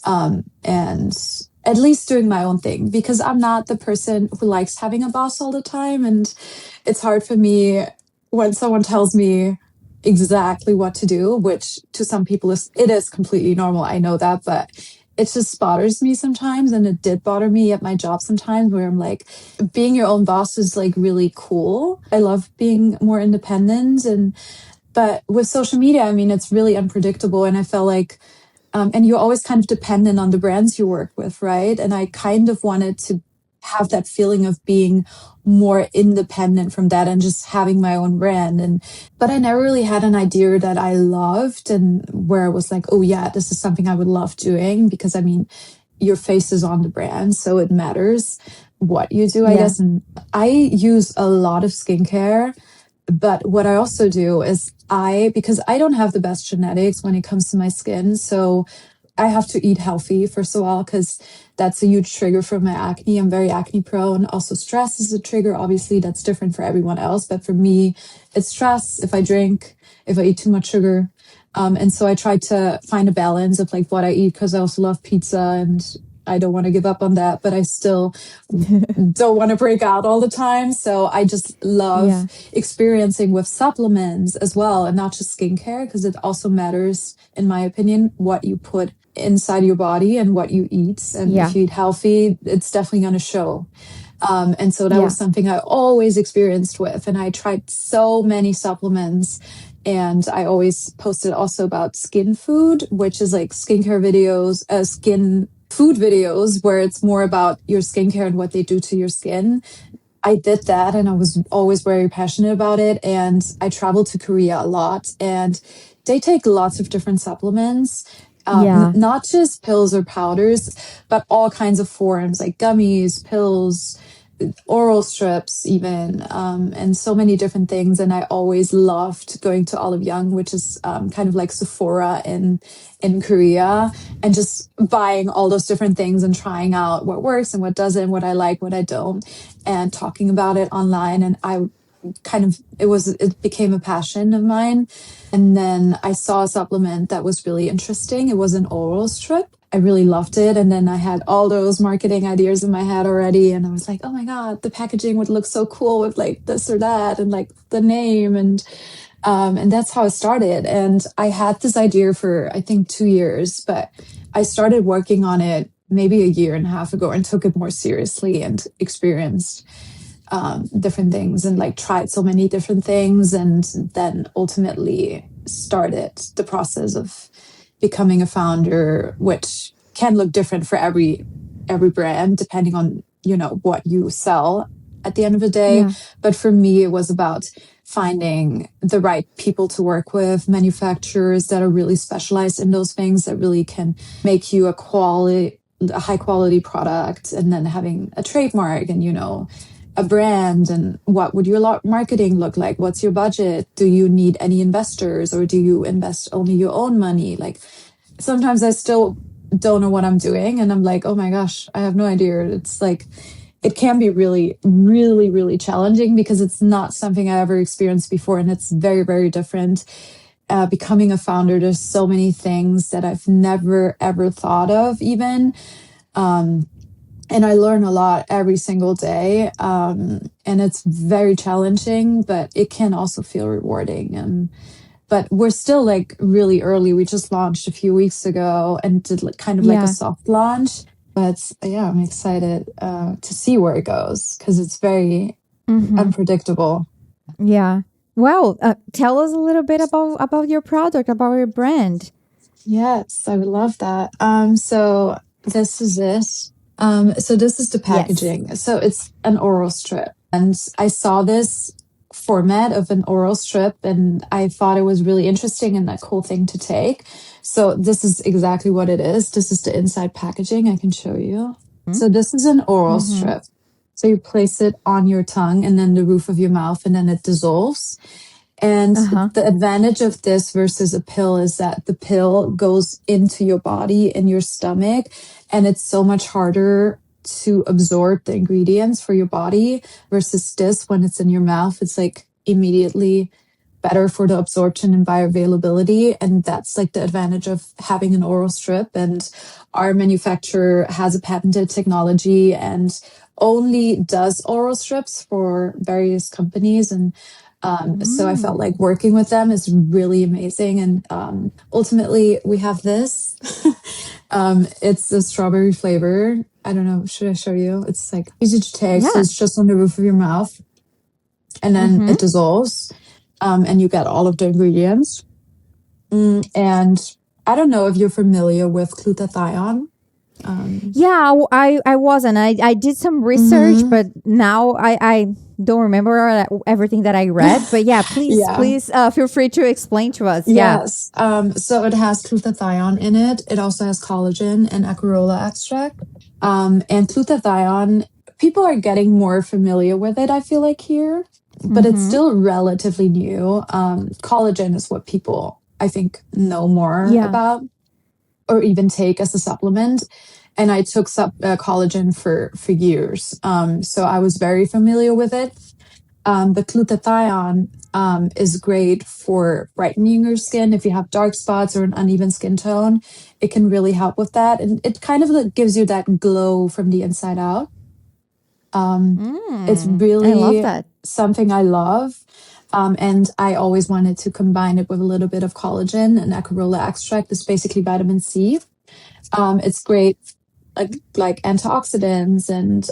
And at least doing my own thing, because I'm not the person who likes having a boss all the time. And it's hard for me when someone tells me exactly what to do, which to some people it is completely normal. I know that, but it just bothers me sometimes. And it did bother me at my job sometimes, where I'm like, being your own boss is like really cool. I love being more independent. But with social media, I mean, it's really unpredictable. And I felt like, and you're always kind of dependent on the brands you work with, right? And I kind of wanted to have that feeling of being more independent from that and just having my own brand. But I never really had an idea that I loved and where I was like, oh yeah, this is something I would love doing, because I mean, your face is on the brand, so it matters what you do, I Yeah. guess. And I use a lot of skincare. But what I also do is because I don't have the best genetics when it comes to my skin, so I have to eat healthy, first of all, because that's a huge trigger for my acne. I'm very acne prone. Also, stress is a trigger. Obviously, that's different for everyone else. But for me, it's stress. If I drink, if I eat too much sugar. And so I try to find a balance of like what I eat, because I also love pizza and I don't want to give up on that, but I still don't want to break out all the time. So I just love Yeah. experiencing with supplements as well, and not just skincare, because it also matters, in my opinion, what you put inside your body and what you eat. And Yeah. if you eat healthy, it's definitely going to show. And so that Yeah. was something I always experienced with. And I tried so many supplements. And I always posted also about skin food, which is like skincare videos, skin food videos, where it's more about your skincare and what they do to your skin. I did that, and I was always very passionate about it. And I traveled to Korea a lot, and they take lots of different supplements, Yeah. not just pills or powders, but all kinds of forms like gummies, pills, oral strips, even, and so many different things. And I always loved going to Olive Young, which is kind of like Sephora in Korea, and just buying all those different things and trying out what works and what doesn't, what I like, what I don't, and talking about it online. And I kind of it became a passion of mine. And then I saw a supplement that was really interesting. It was an oral strip. I really loved it. And then I had all those marketing ideas in my head already. And I was like, oh my God, the packaging would look so cool with like this or that, and like the name. And that's how it started. And I had this idea for, I think, 2 years, but I started working on it maybe a year and a half ago, and took it more seriously and experienced different things, and like tried so many different things, and then ultimately started the process of becoming a founder, which can look different for every brand depending on, what you sell at the end of the day. Yeah. But for me, it was about finding the right people to work with, manufacturers that are really specialized in those things, that really can make you a high quality product, and then having a trademark and, a brand. And what would your marketing look like? What's your budget? Do you need any investors, or do you invest only your own money? Like, sometimes I still don't know what I'm doing, and I'm like, oh my gosh, I have no idea. It's like, it can be really, really, really challenging, because it's not something I ever experienced before, and it's very, very different. Becoming a founder, there's so many things that I've never ever thought of even. And I learn a lot every single day. And it's very challenging, but it can also feel rewarding. But we're still like really early. We just launched a few weeks ago and did kind of like a Yeah. soft launch. But yeah, I'm excited to see where it goes, because it's very Mm-hmm. unpredictable. Yeah. Well, tell us a little bit about your product, about your brand. Yes, I would love that. So this is it. So this is the Yes. packaging. So it's an oral strip. And I saw this format of an oral strip, and I thought it was really interesting and a cool thing to take. So this is exactly what it is. This is the inside packaging. I can show you. So this is an oral Mm-hmm. strip. So you place it on your tongue and then the roof of your mouth, and then it dissolves. And Uh-huh. the advantage of this versus a pill is that the pill goes into your body, in your stomach, and it's so much harder to absorb the ingredients for your body, versus this, when it's in your mouth, it's like immediately better for the absorption and bioavailability. And that's like the advantage of having an oral strip. And our manufacturer has a patented technology and only does oral strips for various companies. And so I felt like working with them is really amazing. And ultimately, we have this. It's a strawberry flavor. I don't know. Should I show you? It's like easy to take. So Yeah. it's just on the roof of your mouth, and then Mm-hmm. it dissolves, and you get all of the ingredients. And I don't know if you're familiar with glutathione. Yeah, I wasn't. I did some research, Mhm. but now I don't remember everything that I read. But yeah, please, Yeah. please feel free to explain to us. Yeah. Yes. So it has glutathione in it. It also has collagen and acerola extract. And glutathione, people are getting more familiar with it, I feel like, here, but it's Mm-hmm. still relatively new. Collagen is what people, I think, know more Yeah. about, or even take as a supplement. And I took collagen for years. So I was very familiar with it. The glutathione is great for brightening your skin. If you have dark spots or an uneven skin tone, it can really help with that. And it kind of like gives you that glow from the inside out. It's I love really that. something I love. And I always wanted to combine it with a little bit of collagen and acerola extract. It's basically vitamin C. It's great like antioxidants, and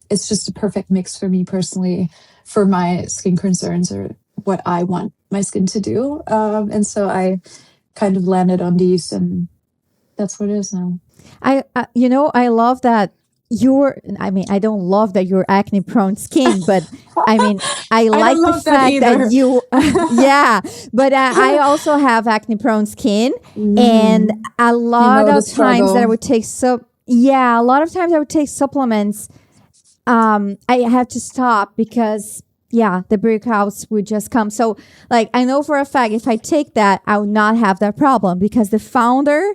it's just a perfect mix for me personally for my skin concerns or what I want my skin to do. And so I kind of landed on these, and that's what it is now. I love that I mean, I don't love that you're acne prone skin, but I mean, I I don't like the love that fact that either. you, yeah, but I also have acne prone skin. And Mm, a you lot know the of times that I struggle. would take, yeah, a lot of times I would take supplements. I had to stop because, yeah, the breakouts would just come. So, like, I know for a fact if I take that, I would not have that problem because the founder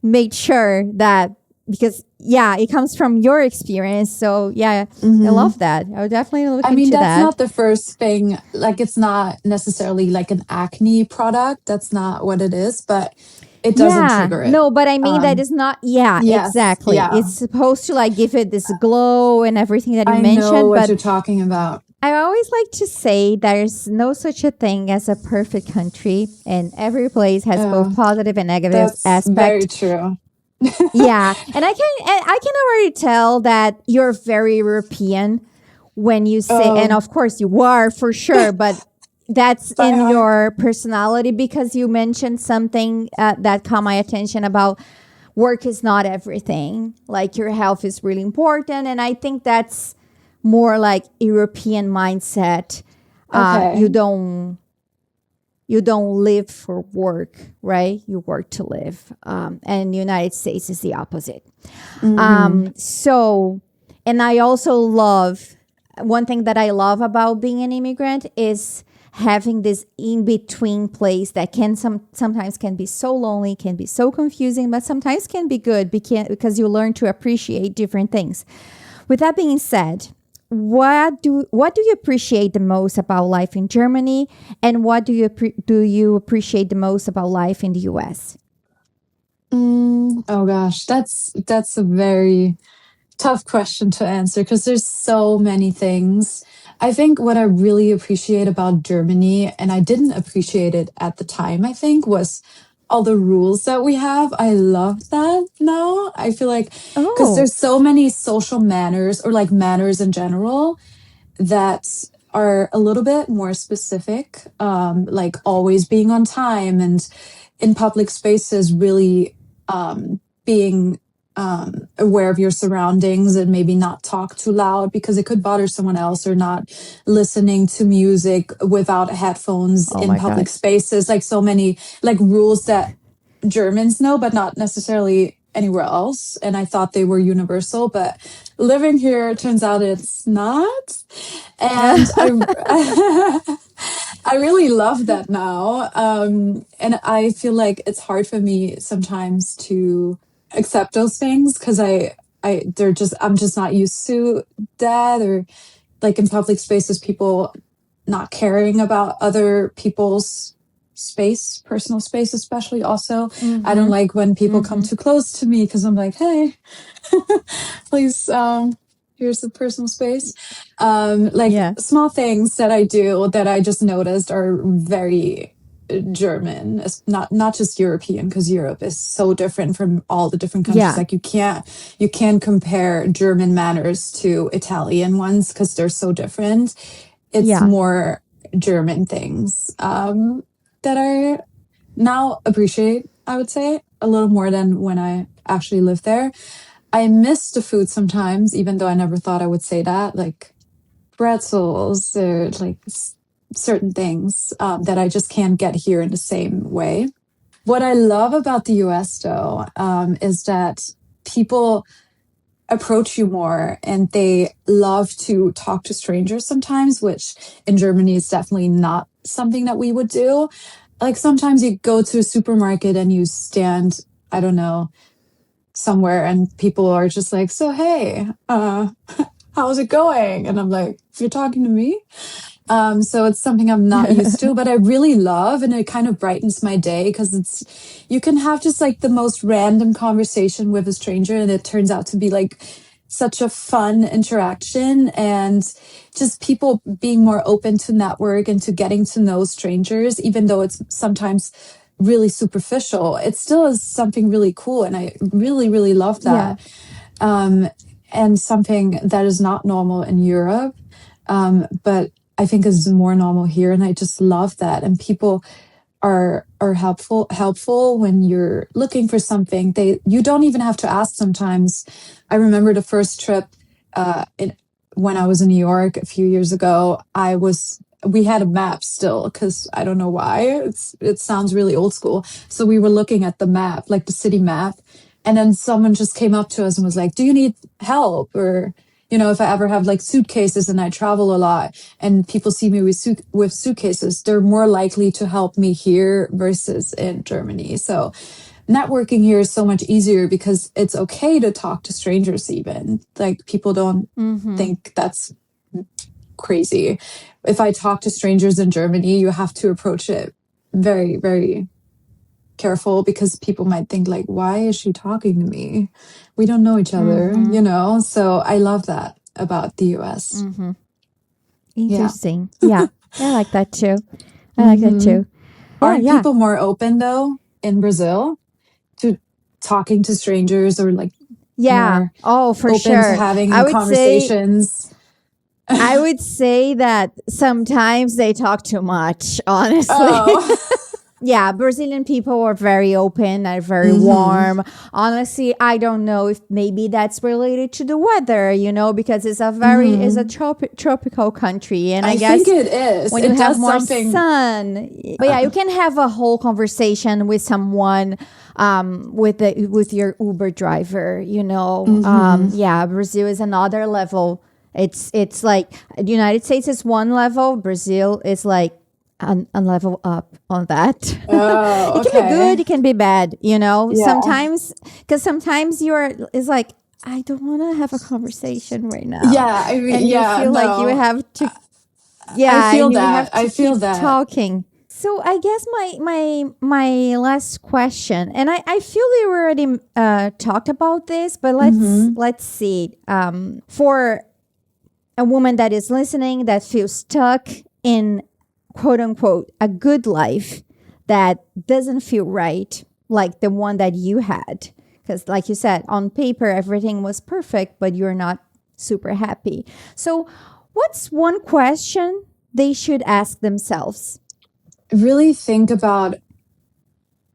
made sure that because yeah, it comes from your experience. So yeah, I Hmm. love that. I would definitely look I mean, into that's that. not the first thing. Like, it's not necessarily like an acne product. That's not what it is, but it doesn't Yeah, trigger it. no, but I mean that Um, is not. Yeah, yes, exactly. yeah. It's supposed to like give it this glow and everything that you I know mentioned. what But you're talking about. I always like to say there's no such a thing as a perfect country, and every place has both Oh, positive and negative that's very aspect. true. Yeah, and I can already tell that you're very European when you say, and Oh, of course you are for sure, but that's die in hard. your personality because you mentioned something that caught my attention about work is not everything. Like your health is really important, and I think that's more like European mindset. You Okay. don't live for work, right? You work to live. And the United States is the opposite. Mm-hmm. So, and I also love one thing that I love about being an immigrant is having this in between place that can sometimes can be so lonely, can be so confusing, but sometimes can be good because you learn to appreciate different things. With that being said, what do you appreciate the most about life in Germany, and what do you appreciate the most about life in the U.S.? Oh gosh, that's a very tough question to answer because there's so many things. I think what I really appreciate about Germany, and I didn't appreciate it at the time, I think, was all the rules that we have. I love that now. I feel like because Oh, there's so many social manners or like manners in general that are a little bit more specific, like always being on time and in public spaces, really being aware of your surroundings and maybe not talk too loud because it could bother someone else, or not listening to music without headphones oh in my public God. spaces. Like so many like rules that Germans know, but not necessarily anywhere else. And I thought they were universal, but living here, it turns out it's not. And I really love that now. And I feel like it's hard for me sometimes to accept those things because I'm just not used to that, or like in public spaces, people not caring about other people's space, personal space, especially. Also, I don't Mm-hmm. like when people come Mm-hmm. too close to me because I'm like, hey, please, here's the personal space. Like Yeah. small things that I do that I just noticed are very German. It's not just European, because Europe is so different from all the different countries. Yeah. Like you can't compare German manners to Italian ones because they're so different. It's Yeah. more German things that I now appreciate, I would say, a little more than when I actually lived there. I miss the food sometimes, even though I never thought I would say that, like pretzels or like certain things that I just can't get here in the same way. What I love about the US, though, is that people approach you more and they love to talk to strangers sometimes, which in Germany is definitely not something that we would do. Like sometimes you go to a supermarket and you stand, I don't know, somewhere, and people are just like, so hey, how's it going? And I'm like, you're talking to me? So it's something I'm not used to, but I really love, and it kind of brightens my day because you can have just like the most random conversation with a stranger, and it turns out to be like such a fun interaction, and just people being more open to network and to getting to know strangers, even though it's sometimes really superficial. It still is something really cool, and I really, really love Yeah. that. And something that is not normal in Europe, but I think is more normal here, and I just love that. And people are helpful when you're looking for something. You don't even have to ask sometimes. I remember the first trip when I was in New York a few years ago. We had a map still because I don't know why. It sounds really old school. So we were looking at the map, like the city map, and then someone just came up to us and was like, "Do you need help?" Or, if I ever have like suitcases and I travel a lot and people see me with suitcases, they're more likely to help me here versus in Germany. So networking here is so much easier because it's okay to talk to strangers even. Like, people don't think that's crazy. If I talk to strangers in Germany, you have to approach it very, very careful because people might think like, why is she talking to me? We don't know each other, So I love that about the US. Yeah. Interesting. Yeah. I like that too. I like that hmm too. Yeah, Aren't yeah. people more open though in Brazil to talking to strangers, or like Yeah. more Oh, for open to sure. having I would say conversations? I would say that sometimes they talk too much, honestly. Oh. Yeah, Brazilian people are very open and very hmm warm. Honestly, I don't know if maybe that's related to the weather, because it's a hmm tropical country, and I I think guess it is. when you It have does more something. sun. But yeah, you can have a whole conversation with someone, with your Uber driver. hmm Yeah, Brazil is another level. It's like the United States is one level. Brazil is like a level up on that. Oh, It can be okay. good, it can be bad. Yeah. Sometimes, because sometimes it's like, I don't want to have a conversation right now, Yeah. I mean, and you yeah, feel like you no. have to, I yeah, feel and you that. have to I feel keep that. talking. So I guess my last question, and I feel we already talked about this, but hmm let's see. For a woman that is listening that feels stuck in, quote unquote, a good life that doesn't feel right, like the one that you had. Because, like you said, on paper, everything was perfect, but you're not super happy. So, what's one question they should ask themselves? Really think about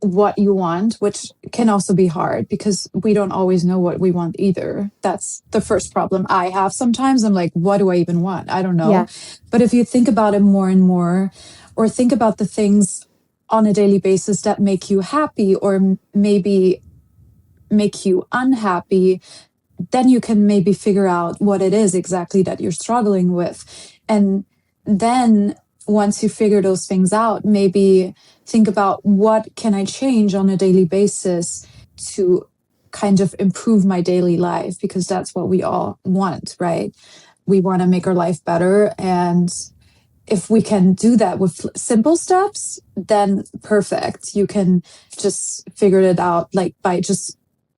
what you want, which can also be hard because we don't always know what we want either. That's the first problem I have sometimes. I'm like, what do I even want? I don't know. Yeah. But if you think about it more and more, or think about the things on a daily basis that make you happy, or maybe make you unhappy, then you can maybe figure out what it is exactly that you're struggling with. And then once you figure those things out, maybe think about, what can I change on a daily basis to kind of improve my daily life? Because that's what we all want, right? We want to make our life better. And if we can do that with simple steps, then perfect. You can just figure it out, like by just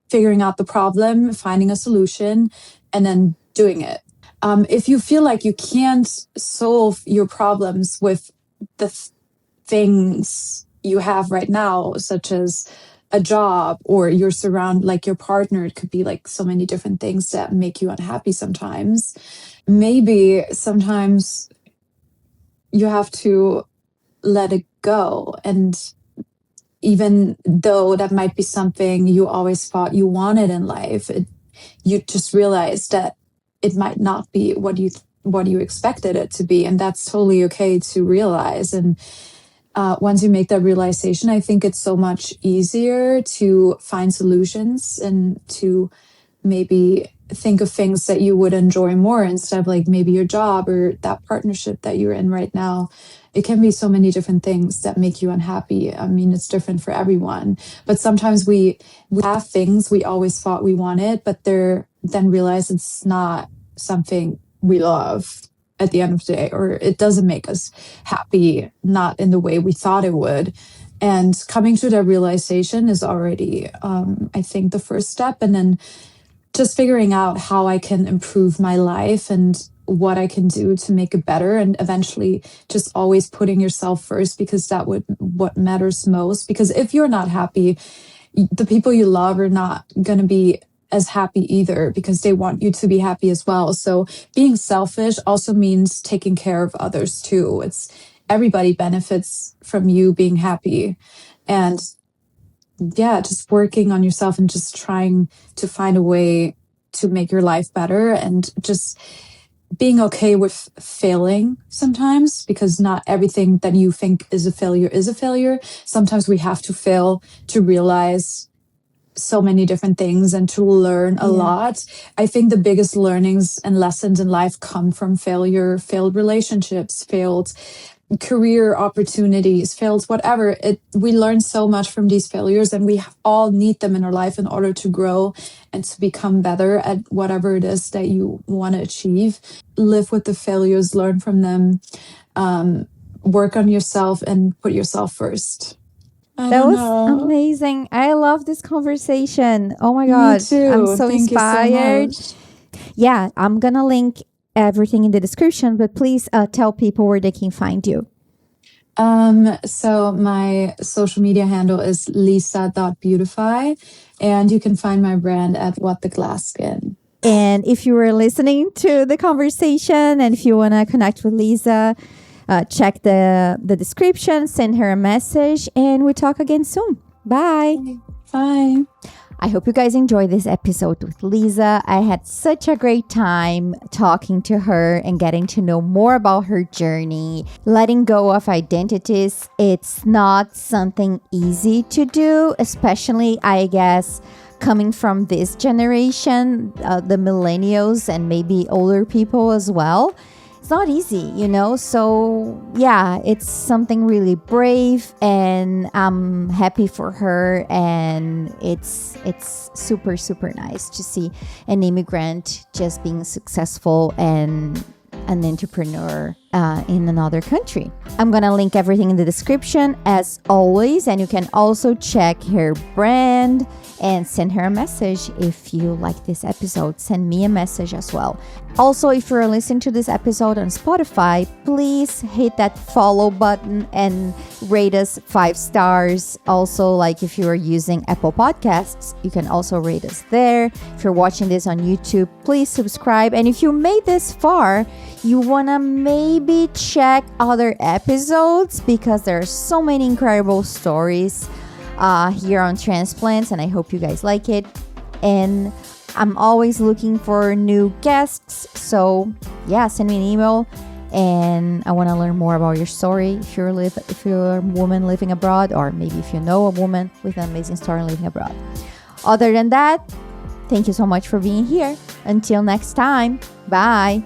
figuring out the problem, finding a solution, and then doing it. If you feel like you can't solve your problems with the things you have right now, such as a job or like your partner, it could be like so many different things that make you unhappy sometimes. Maybe sometimes you have to let it go. And even though that might be something you always thought you wanted in life, you just realize that it might not be what you expected it to be, and that's totally okay to realize. And once you make that realization, I think it's so much easier to find solutions and to maybe think of things that you would enjoy more, instead of like maybe your job or that partnership that you're in right now. It can be so many different things that make you unhappy. I mean, it's different for everyone, but sometimes we have things we always thought we wanted, but they're then realize it's not something we love at the end of the day, or it doesn't make us happy, not in the way we thought it would. And coming to that realization is already, I think, the first step. And then just figuring out how I can improve my life and what I can do to make it better, and eventually just always putting yourself first, because that would what matters most. Because if you're not happy, the people you love are not going to be as happy either, because they want you to be happy as well. So being selfish also means taking care of others too. It's everybody benefits from you being happy. And yeah, just working on yourself and just trying to find a way to make your life better, and just being okay with failing sometimes, because not everything that you think is a failure is a failure. Sometimes we have to fail to realize so many different things and to learn a lot. I think the biggest learnings and lessons in life come from failure, failed relationships, failed career opportunities, failed whatever. We learn so much from these failures, and we all need them in our life in order to grow and to become better at whatever it is that you want to achieve. Live with the failures, learn from them, work on yourself, and put yourself first. That was amazing. I love this conversation. Oh my Me God. too. I'm so Thank inspired. You so much. Yeah, I'm going to link everything in the description, but please tell people where they can find you. So my social media handle is lisa.beautify, and you can find my brand at What the Glass Skin. And if you were listening to the conversation and if you want to connect with Lisa, check the description, send her a message, and we'll talk again soon. Bye. Bye. I hope you guys enjoyed this episode with Lisa. I had such a great time talking to her and getting to know more about her journey. Letting go of identities, it's not something easy to do, especially, I guess, coming from this generation, the millennials and maybe older people as well. It's not easy, So yeah, it's something really brave, and I'm happy for her. And it's super, super nice to see an immigrant just being successful and an entrepreneur in another country. I'm gonna link everything in the description as always, and you can also check her brand and send her a message if you like this episode. Send me a message as well. Also, if you're listening to this episode on Spotify, please hit that follow button and rate us 5 stars. Also, like if you are using Apple Podcasts, you can also rate us there. If you're watching this on YouTube, please subscribe. And if you made this far, you wanna maybe check other episodes, because there are so many incredible stories here on Transplants, and I hope you guys like it. And I'm always looking for new guests, so yeah, send me an email, and I want to learn more about your story. If you're a woman living abroad, or maybe if you know a woman with an amazing story living abroad. Other than that, thank you so much for being here. Until next time, bye.